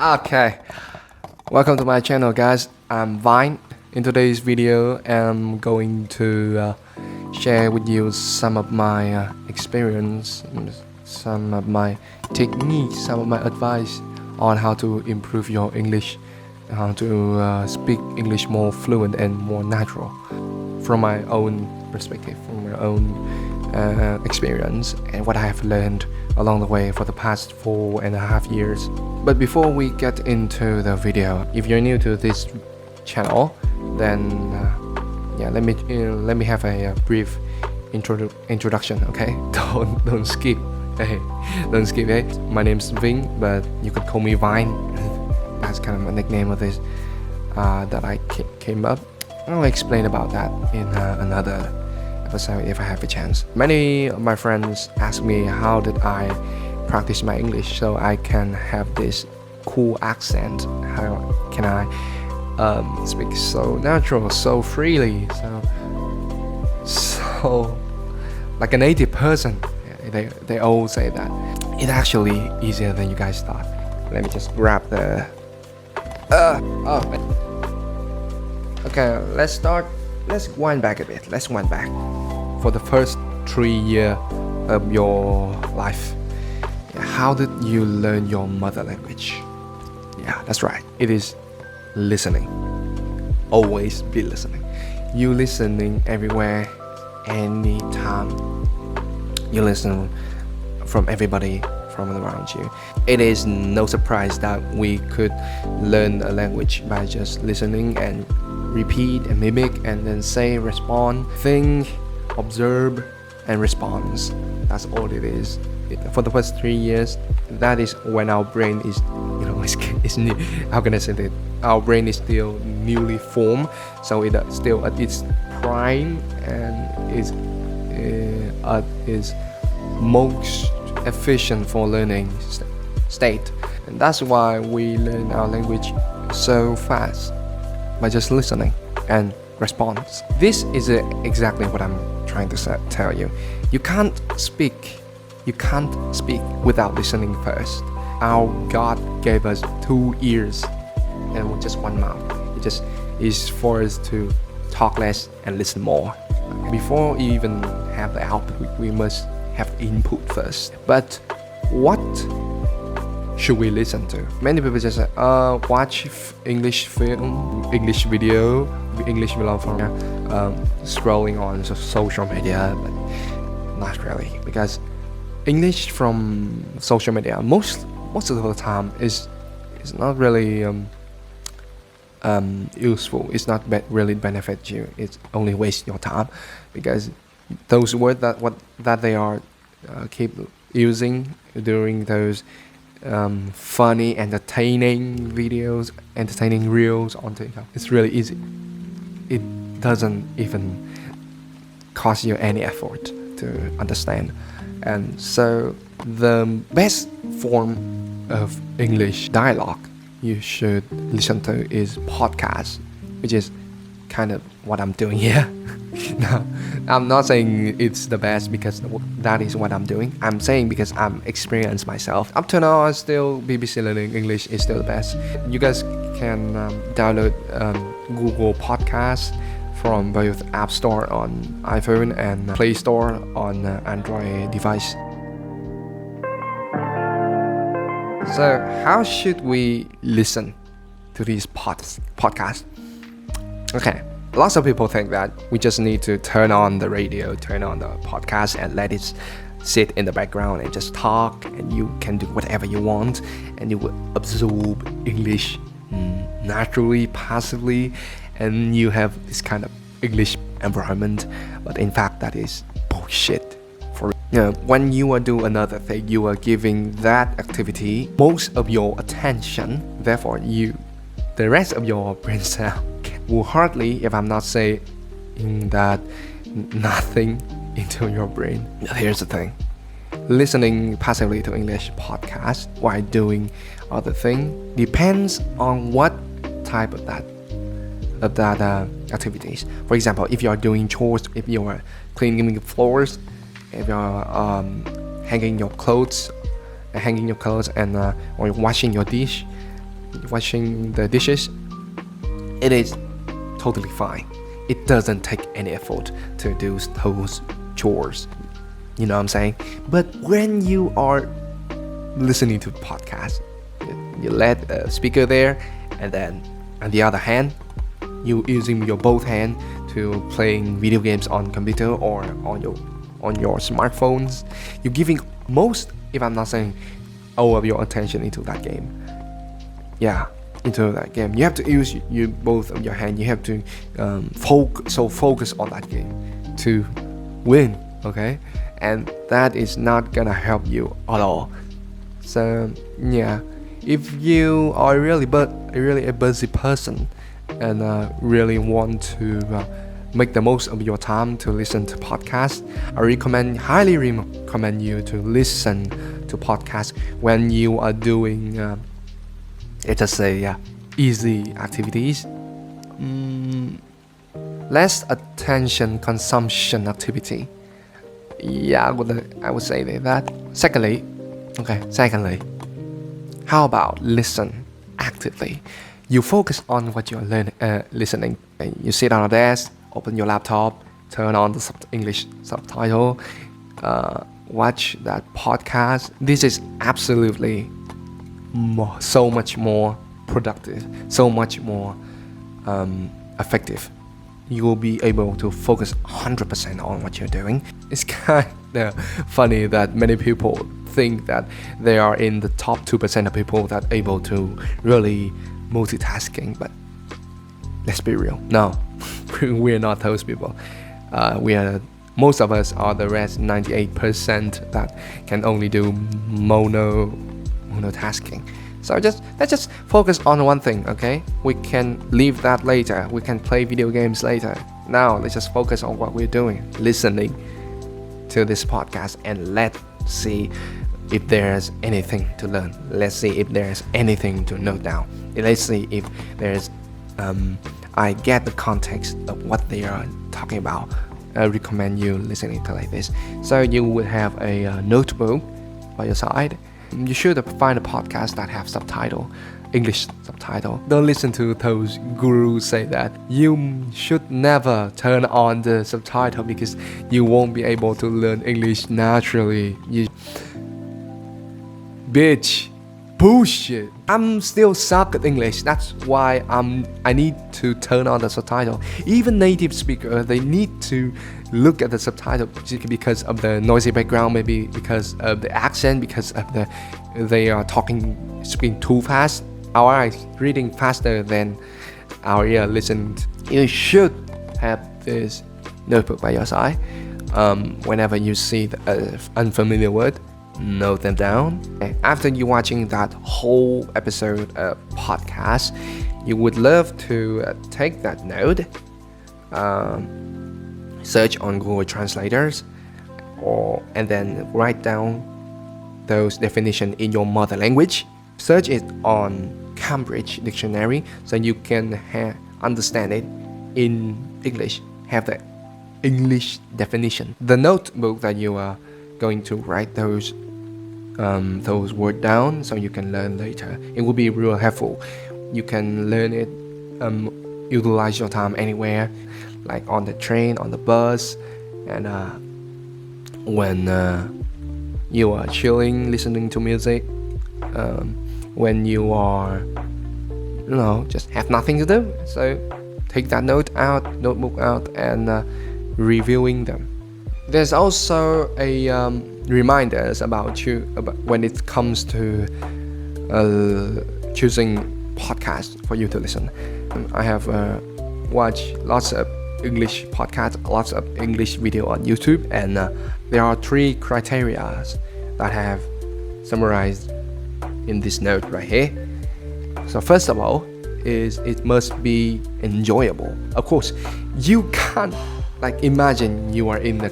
Okay, welcome to my channel, guys. I'm Vine. In today's video, I'm going to share with you some of my experience, some of my techniques, some of my advice on how to improve your English, how to speak English more fluent and more natural from my own perspective, from my own experience, and what I have learned along the way for the past 4.5 years. But before we get into the video, if you're new to this channel, then let me have a brief introduction. Okay, don't skip. Hey, don't skip. Hey, my name's Vin, but you could call me Vine. That's kind of a nickname of this that I came up. I'll explain about that in another episode if I have a chance. Many of my friends ask me how did I practice my English so I can have this cool accent. How can I speak so natural, so freely, so like a native person? They all say that. It's actually easier than you guys thought. Let me just grab the okay, let's start. Let's wind back a bit. Let's wind back for the first 3 years of your life. How did you learn your mother language? Yeah, that's right. It is listening. Always be listening. You listening everywhere, anytime. You listen from everybody from around you. It is no surprise that we could learn a language by just listening and repeat and mimic and then say, respond, think, observe, and response. That's all it is. For the first 3 years, that is when our brain is, is new. How can I say that? Our brain is still newly formed, so it's still at its prime and is most efficient for learning state. And that's why we learn our language so fast, by just listening and response. This is exactly what I'm trying to tell you. You can't speak without listening first. Our God gave us 2 ears and just 1 mouth. It just is for us to talk less and listen more. Before we even have the output, we must have input first. But what should we listen to? Many people just say, watch English film, English video, English vlog from scrolling on social media, but not really, because English from social media most of the time is not really useful. It's not really benefit you. It's only waste your time, because those words that they are keep using during those funny, entertaining videos, entertaining reels on TikTok. It's really easy. It doesn't even cost you any effort to understand. And so the best form of English dialogue you should listen to is podcast, which is kind of what I'm doing here. No, I'm not saying it's the best because that is what I'm doing. I'm saying because I'm experienced myself. Up to now, I still BBC Learning English is still the best. You guys can download Google Podcasts from both App Store on iPhone and Play Store on Android device. So how should we listen to these podcasts? Okay, lots of people think that we just need to turn on the radio, turn on the podcast and let it sit in the background and just talk, and you can do whatever you want and you will absorb English naturally, passively, and you have this kind of English environment. But in fact, that is bullshit. When you are doing another thing, you are giving that activity most of your attention. Therefore, the rest of your brain cell will hardly, if I'm not saying that, nothing into your brain. Here's the thing. Listening passively to English podcasts while doing other thing depends on what type of that activities. For example, if you are doing chores, if you are cleaning the floors, if you are hanging your clothes and or washing your dish, washing the dishes, it is totally fine. It doesn't take any effort to do those chores. You know what I'm saying? But when you are listening to podcasts, you let a speaker there, and then on the other hand, you using your both hand to playing video games on computer or on your smartphones. You're giving most, if I'm not saying all of your attention into that game. Yeah, into that game. You have to use both of your hand. You have to focus on that game to win. Okay, and that is not gonna help you at all. So yeah, if you are really a busy person and really want to make the most of your time to listen to podcasts, I highly recommend you to listen to podcasts when you are doing let's just say easy activities, less attention consumption activity. Yeah, I would say that. Secondly, how about listen actively? You focus on what you're listening. You sit on a desk, open your laptop, turn on the English subtitle, watch that podcast. This is absolutely so much more productive, so much more effective. You will be able to focus 100% on what you're doing. It's kind of funny that many people think that they are in the top 2% of people that are able to really multitasking, but let's be real. No, we're not those people. Most of us are the rest 98% that can only do monotasking. So let's just focus on one thing, okay? We can leave that later. We can play video games later. Now let's just focus on what we're doing, listening to this podcast, and let's see if there's anything to learn. Let's see if there's anything to note down. Let's see if there's I get the context of what they are talking about. I recommend you listening to like this. So you will have a notebook by your side. You should find a podcast that have subtitle, English subtitle. Don't listen to those gurus say that you should never turn on the subtitle because you won't be able to learn English naturally. Bitch, bullshit. I'm still suck at English. That's why I need to turn on the subtitle. Even native speaker, they need to look at the subtitle because of the noisy background, maybe because of the accent, because of they are speaking too fast. Our eyes reading faster than our ear listened. You should have this notebook by your side. Whenever you see the unfamiliar word, note them down. After you watching that whole episode of podcast, you would love to take that note, search on Google Translators, and then write down those definitions in your mother language. Search it on Cambridge Dictionary so you can understand it in English, have the English definition. The notebook that you are going to write those words down so you can learn later. It will be real helpful. You can learn it, utilize your time anywhere, like on the train, on the bus, and when you are chilling, listening to music, when you are, just have nothing to do. So take that notebook out, and reviewing them. There's also a reminders about when it comes to choosing podcasts for you to listen. I have watched lots of English podcasts, lots of English video on YouTube, and there are 3 criteria that I have summarized in this note right here. So first of all, it must be enjoyable. Of course, you can't imagine you are in a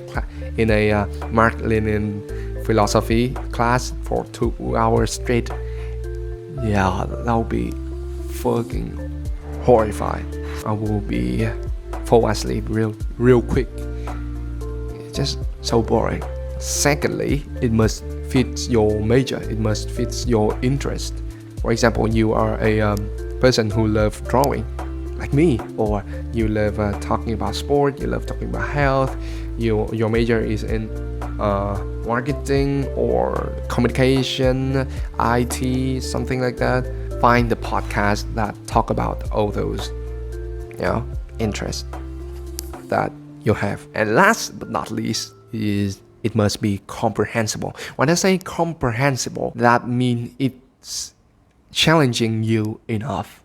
Mark Lenin philosophy class for 2 hours straight. Yeah, that would be fucking horrified. I will be fall asleep real quick. It's just so boring. Secondly, it must fit your major. It must fit your interest. For example, you are a person who loves drawing, like me, or you love talking about sport, you love talking about health, your major is in marketing or communication, IT, something like that. Find the podcast that talk about all those, interests that you have. And last but not least is it must be comprehensible. When I say comprehensible, that means it's challenging you enough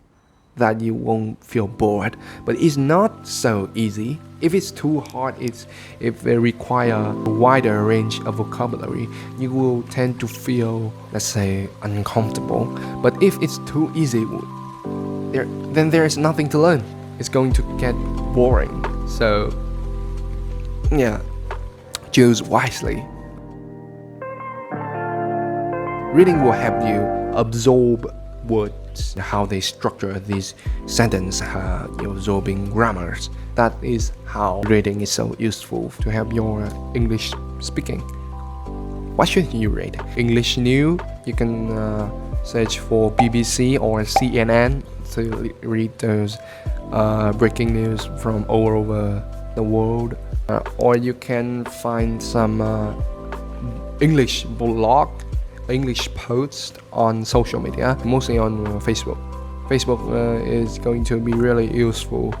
that you won't feel bored. But it's not so easy. If it's too hard, if they require a wider range of vocabulary, you will tend to feel, let's say, uncomfortable. But if it's too easy, then there is nothing to learn. It's going to get boring. So, choose wisely. Reading will help you absorb words, how they structure these sentences, you're absorbing grammars. That is how reading is so useful to help your English speaking. What should you read? English news, you can search for BBC or CNN to read those breaking news from all over the world. Or you can find some English blog, English posts on social media, mostly on Facebook. Facebook is going to be really useful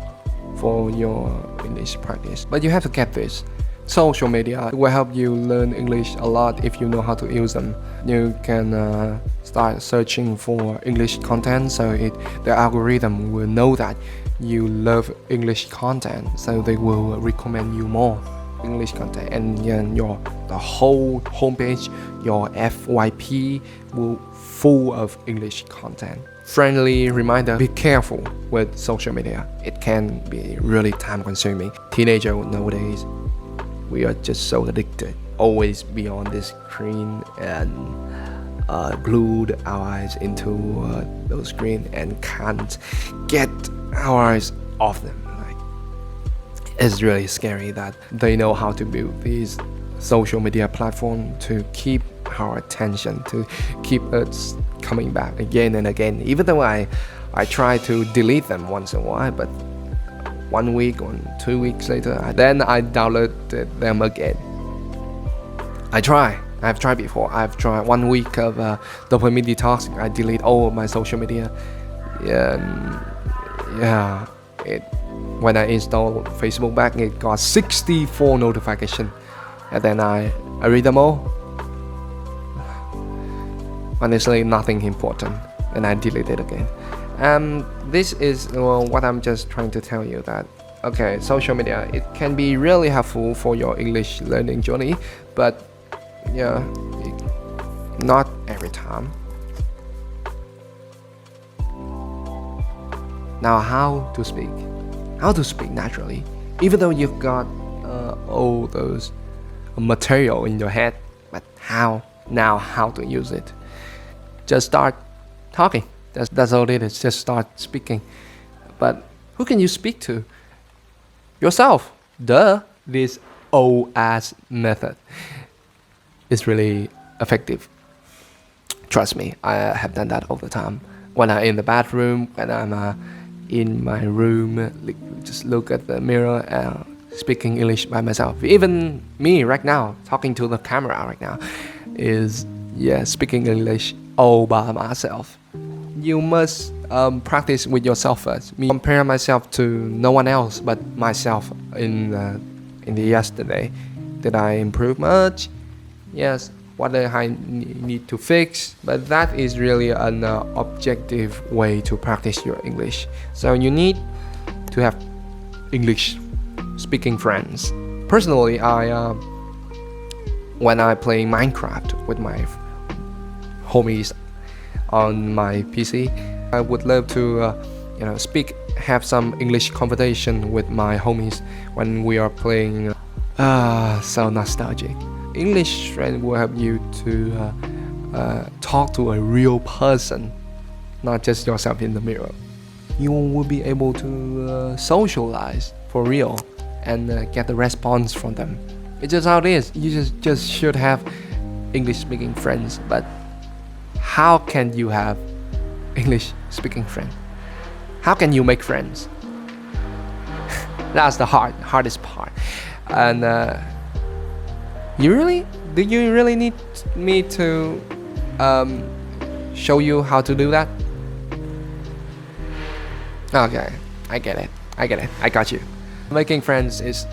for your English practice. But you have to get this. Social media will help you learn English a lot if you know how to use them. You can start searching for English content, so the algorithm will know that you love English content, so they will recommend you more English content, and the whole homepage, your FYP will full of English content. Friendly reminder, be careful with social media. It can be really time consuming. Teenagers nowadays, we are just so addicted, always be on this screen and glued our eyes into those screen and can't get our eyes off them. It's really scary that they know how to build these social media platforms to keep our attention, to keep us coming back again and again. Even though I try to delete them once in a while, but 1 week or 2 weeks later, then I downloaded them again. I've tried before. I've tried 1 week of dopamine detox. I delete all of my social media. When I installed Facebook back, it got 64 notifications, and then I read them all. Honestly, nothing important, and I delete it again. This is what I'm just trying to tell you, that okay, social media, it can be really helpful for your English learning journey, but not every time. Now, how to speak naturally, even though you've got all those material in your head, but how to use it? Just start talking. That's all it is. Just start speaking. But who can you speak to? Yourself. Duh. This old ass method is really effective. Trust me, I have done that all the time. When I'm in the bathroom, when I'm in my room, just look at the mirror and speaking English by myself. Even me right now, talking to the camera right now, is speaking English all by myself. You must practice with yourself first. Me compare myself to no one else but myself in the yesterday. Did I improve much? Yes. What do I need to fix? But that is really an objective way to practice your English. So you need to have English speaking friends. Personally, when I play Minecraft with my homies on my PC, I would love to have some English conversation with my homies when we are playing. So nostalgic. English friend will help you to talk to a real person, not just yourself in the mirror. You will be able to socialize for real and get the response from them. It's just how it is. You just should have English speaking friends. But how can you have English speaking friend? How can you make friends? That's the hardest part. And do you really need me to show you how to do that? Okay, I get it. I got you. Making friends is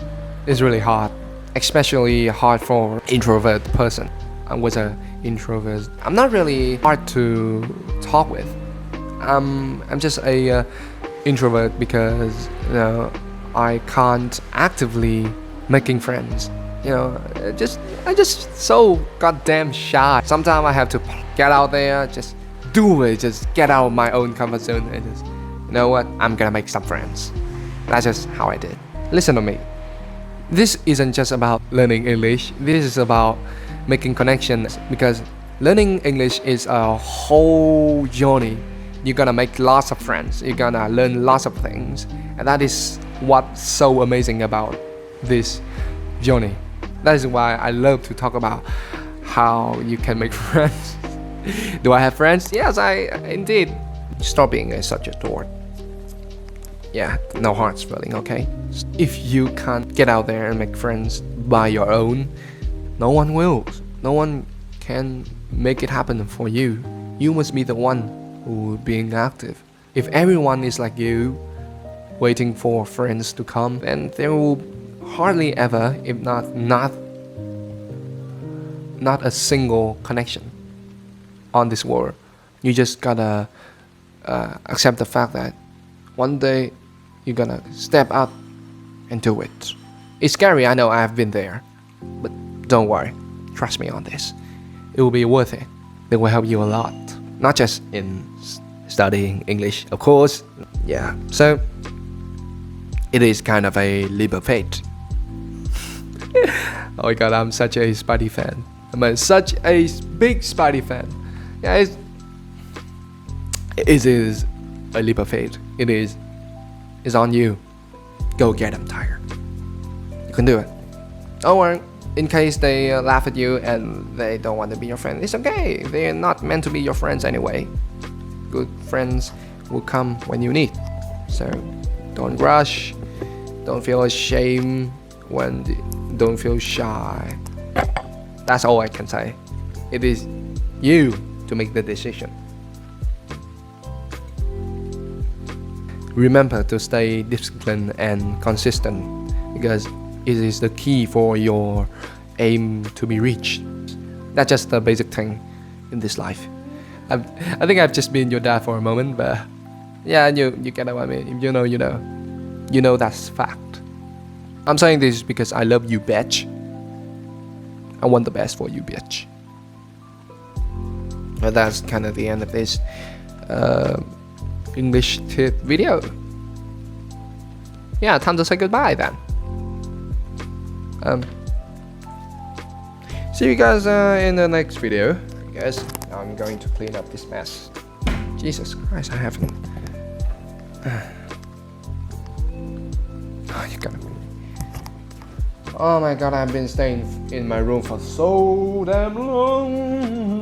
really hard, especially hard for introvert person. I was an introvert. I'm not really hard to talk with. I'm just a introvert because I can't actively making friends. I just so goddamn shy. Sometimes I have to get out there, just do it, just get out of my own comfort zone and just, you know what, I'm gonna make some friends. That's just how I did. Listen to me. This isn't just about learning English. This is about making connections, because learning English is a whole journey. You're gonna make lots of friends. You're gonna learn lots of things. And that is what's so amazing about this journey. That is why I love to talk about how you can make friends. Do I have friends? Yes, I indeed. Stop being such a dork. Yeah, no hard feeling, okay? If you can't get out there and make friends by your own, no one will. No one can make it happen for you. You must be the one who being active. If everyone is like you, waiting for friends to come, then there will hardly ever, if not a single connection on this world. You just gotta accept the fact that one day you're gonna step up and do it. It's scary, I know, I've been there, but don't worry, trust me on this. It will be worth it. It will help you a lot, not just in studying English, of course. Yeah, so it is kind of a leap of faith. Oh my god, I'm such a Spidey fan. I'm such a big Spidey fan. Yeah, it is a leap of faith. It is. It's on you. Go get them, Tiger. You can do it. Don't worry. In case they laugh at you and they don't want to be your friend, it's okay. They're not meant to be your friends anyway. Good friends will come when you need. So don't rush. Don't feel ashamed don't feel shy. That's all I can say. It is you to make the decision. Remember to stay disciplined and consistent, because it is the key for your aim to be reached. That's just the basic thing in this life. I think I've just been your dad for a moment, but yeah, you get what I mean. If you know, you know. You know that's fact. I'm saying this because I love you, bitch. I want the best for you, bitch. But that's kind of the end of this English tip video. Yeah, time to say goodbye then. See you guys in the next video. I guess I'm going to clean up this mess. Jesus Christ, I haven't. Oh, you gotta. Oh my god, I've been staying in my room for so damn long.